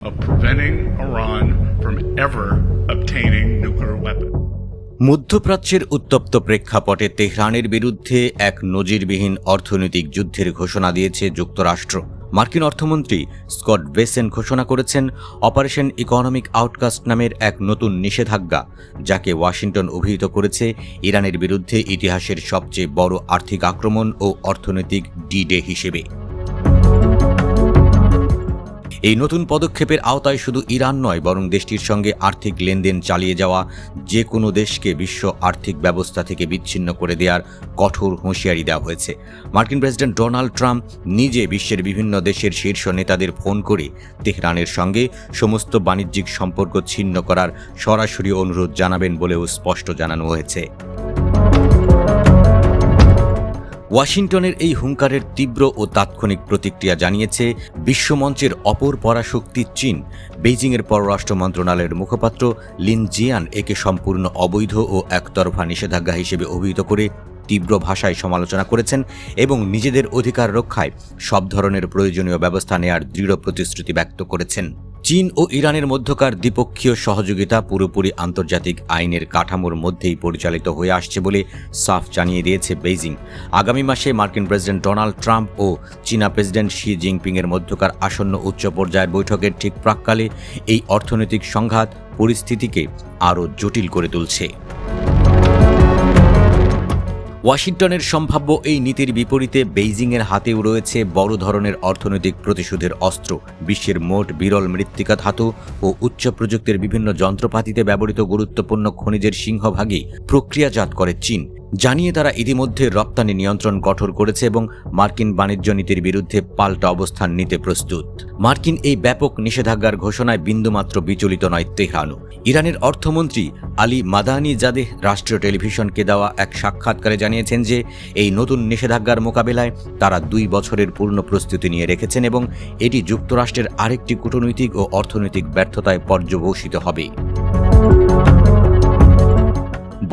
of preventing Iran from ever obtaining nuclear weapons. মধ্যপ্রাচ্যের উত্তপ্ত প্রেক্ষাপটে তেহরানের বিরুদ্ধে এক নজিরবিহীন অর্থনৈতিক যুদ্ধের ঘোষণা দিয়েছে যুক্তরাষ্ট্র। মার্কিন অর্থমন্ত্রী স্কট বেসেন ঘোষণা করেছেন অপারেশন ইকোনমিক আউটকাস্ট নামের এক নতুন নিষেধাজ্ঞা, যাকে ওয়াশিংটন অভিহিত করেছে ইরানের বিরুদ্ধে ইতিহাসের সবচেয়ে বড় আর্থিক আক্রমণ ও অর্থনৈতিক ডি-ডে হিসেবে। এই নতুন পদক্ষেপের আওতায় শুধু ইরান নয়, বরং দেশটির সঙ্গে আর্থিক লেনদেন চালিয়ে যাওয়া যে কোনো দেশকে বিশ্ব আর্থিক ব্যবস্থা থেকে বিচ্ছিন্ন করে দেওয়ার কঠোর হুঁশিয়ারি দেওয়া হয়েছে। মার্কিন প্রেসিডেন্ট ডোনাল্ড ট্রাম্প নিজে বিশ্বের বিভিন্ন দেশের শীর্ষ নেতাদের ফোন করে তেহরানের সঙ্গে সমস্ত বাণিজ্যিক সম্পর্ক ছিন্ন করার সরাসরি অনুরোধ জানাবেন বলেও স্পষ্ট জানানো হয়েছে। ওয়াশিংটনের এই হুঙ্কারের তীব্র ও তাৎক্ষণিক প্রতিক্রিয়া জানিয়েছে বিশ্বমঞ্চের অপর পরাশক্তি চীন। বেইজিংয়ের পররাষ্ট্র মন্ত্রণালয়ের মুখপাত্র লিন জিয়ান একে সম্পূর্ণ অবৈধ ও একতরফা নিষেধাজ্ঞা হিসেবে অভিহিত করে তীব্র ভাষায় সমালোচনা করেছেন এবং নিজেদের অধিকার রক্ষায় সব ধরনের প্রয়োজনীয় ব্যবস্থা নেয়ার দৃঢ় প্রতিশ্রুতি ব্যক্ত করেছেন। চীন ও ইরানের মধ্যকার দ্বিপক্ষীয় সহযোগিতা পুরোপুরি আন্তর্জাতিক আইনের কাঠামোর মধ্যেই পরিচালিত হয়ে আসছে বলে সাফ জানিয়ে দিয়েছে বেইজিং। আগামী মাসে মার্কিন প্রেসিডেন্ট ডোনাল্ড ট্রাম্প ও চীনা প্রেসিডেন্ট শি জিনপিংয়ের মধ্যকার আসন্ন উচ্চ পর্যায়ের বৈঠকের ঠিক প্রাক্কালে এই অর্থনৈতিক সংঘাত পরিস্থিতিকে আরও জটিল করে তুলছে। ওয়াশিংটনের সম্ভাব্য এই নীতির বিপরীতে বেইজিংয়ের হাতেও রয়েছে বড় ধরনের অর্থনৈতিক প্রতিশোধের অস্ত্র। বিশ্বের মোট বিরল মৃত্তিকা ধাতু ও উচ্চ প্রযুক্তির বিভিন্ন যন্ত্রপাতিতে ব্যবহৃত গুরুত্বপূর্ণ খনিজের সিংহভাগই প্রক্রিয়াজাত করে চীন, জানিয়ে তারা ইতিমধ্যে রপ্তানি নিয়ন্ত্রণ কঠোর করেছে এবং মার্কিন বাণিজ্য নীতির বিরুদ্ধে পাল্টা অবস্থান নিতে প্রস্তুত। মার্কিন এই ব্যাপক নিষেধাজ্ঞার ঘোষণায় বিন্দুমাত্র বিচলিত নয় তেহরানও। ইরানের অর্থমন্ত্রী আলী মাদানি জাদেহ রাষ্ট্রীয় টেলিভিশনকে দেওয়া এক সাক্ষাৎকারে জানিয়েছেন যে এই নতুন নিষেধাজ্ঞার মোকাবেলায় তারা 2 বছরের পূর্ণ প্রস্তুতি নিয়ে রেখেছেন এবং এটি যুক্তরাষ্ট্রের আরেকটি কূটনৈতিক ও অর্থনৈতিক ব্যর্থতায় পর্যবসিত হবে।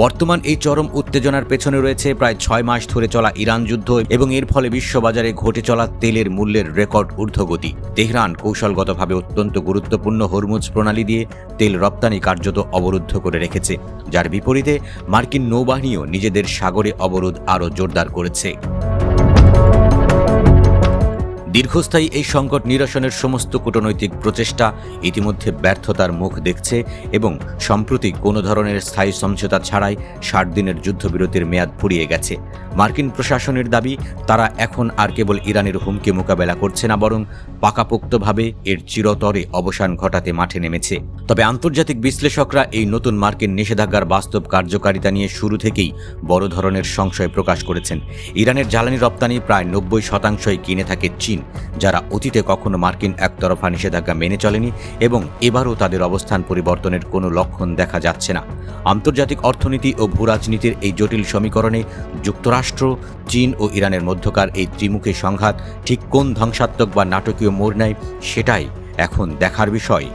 বর্তমান এই চরম উত্তেজনার পেছনে রয়েছে প্রায় 6 মাস ধরে চলা ইরান যুদ্ধ এবং এর ফলে বিশ্ববাজারে ঘটে চলা তেলের মূল্যের রেকর্ড ঊর্ধ্বগতি। তেহরান কৌশলগতভাবে অত্যন্ত গুরুত্বপূর্ণ হরমুজ প্রণালী দিয়ে তেল রপ্তানি কার্যত অবরুদ্ধ করে রেখেছে, যার বিপরীতে মার্কিন নৌবাহিনীও নিজেদের সাগরে অবরোধ আরও জোরদার করেছে। দীর্ঘস্থায়ী এই সংকট নিরসনের সমস্ত কূটনৈতিক প্রচেষ্টা ইতিমধ্যে ব্যর্থতার মুখ দেখছে এবং সম্প্রতি কোনো ধরনের স্থায়ী সমঝোতা ছাড়াই 60 দিনের যুদ্ধবিরতির মেয়াদ ফুরিয়ে গেছে। মার্কিন প্রশাসনের দাবি, তারা এখন আর কেবল ইরানের হুমকি মোকাবেলা করছে না, বরং পাকাপোক্তভাবে এর চিরতরে অবসান ঘটাতে মাঠে নেমেছে। তবে আন্তর্জাতিক বিশ্লেষকরা এই নতুন মার্কিন নিষেধাজ্ঞার বাস্তব কার্যকারিতা নিয়ে শুরু থেকেই বড় ধরনের সংশয় প্রকাশ করেছেন। ইরানের জ্বালানি রপ্তানি প্রায় 90% কিনে থাকে চীন, যারা অতীতে কখনো মার্কিন একতরফা নিষেধাজ্ঞা মেনে চলেনি এবং এবারও তাদের অবস্থান পরিবর্তনের কোনো লক্ষণ দেখা যাচ্ছে না। আন্তর্জাতিক অর্থনীতি ও ভূরাজনীতির এই জটিল সমীকরণে যুক্তরাষ্ট্র, চীন ও ইরানের মধ্যকার এই ত্রিমুখী সংঘাত ঠিক কোন ধ্বংসাত্মক বা নাটকীয় মোড় নেয়, সেটাই এখন দেখার বিষয়।